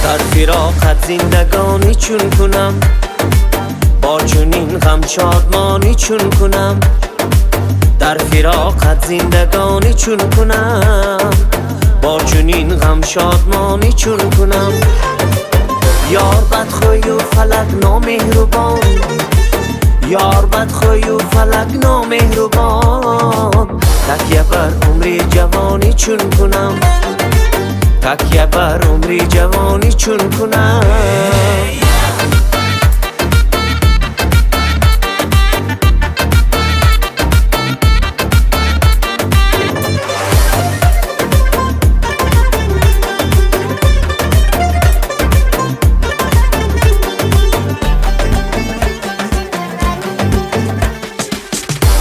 در فراقت زندگانی چون کنم، با چنین غم شادمانی چون کنم. در فراقت زندگانی چون کنم، با چنین غم شادمانی چون کنم. یار بدخوی و فلک نامهربان، یار بدخوی و فلک نامهربان. تکیه بر عمری جوانی چون کنم، تکیه بر عمری جوانی چون کنم.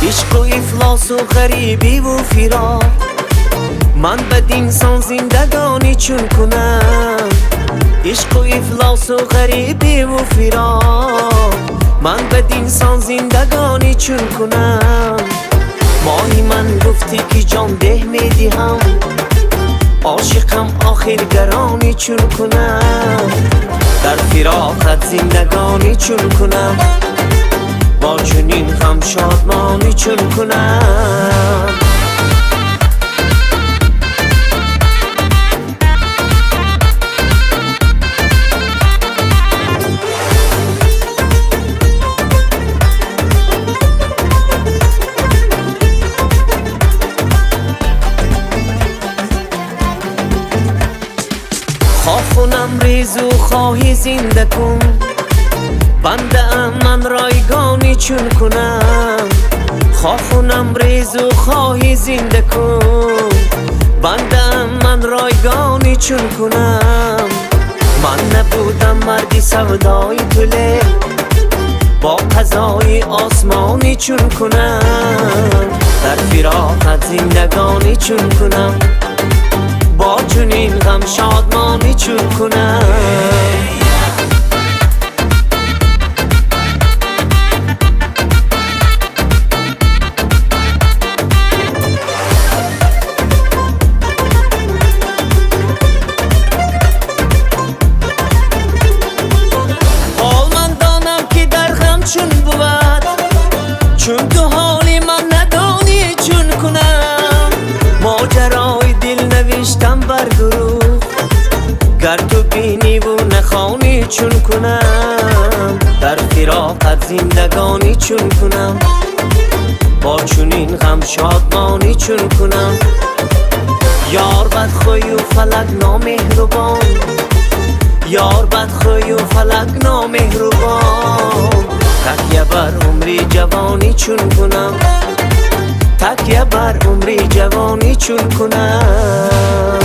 عشق و افلاس و غریبی و فراق، من بدینسان زندگانی چون کنم. عشق و افلاس و غریبی و فراق، من بدینسان زندگانی چون کنم. ماهی من گفتی که جان ده میدهم، عاشقم آخر گرانی چون کنم. در فراقت زندگانی چون کنم، با چنین غم شادمانی چون کنم. خواهونم ریزو خواهی زنده کن، بنده ام من رایگانی چون کنم. خواهونم ریزو خواهی زنده کن، بنده ام من رایگانی چون کنم. من نبودم مردی سودای طله، با قضای آسمانی چون کنم. در فراقت زندگانی چون کنم، با چنین غم شادمانی چون کنم. حال من دانم که در غم چون بود، چون تو حالی من ندانی چون کنم. ماجرای دل نوشتم بر گروه، گر تو بینی و نخوانی چون کنم. در فراقت زندگانی چون کنم، با چنین غم شادمانی چون کنم. یار بدخوی و فلک نامهربان، یار بدخوی و فلک نامهربان. تکیه بر عمری جوانی چون کنم، تکیه بر عمری جوانی چون کنم.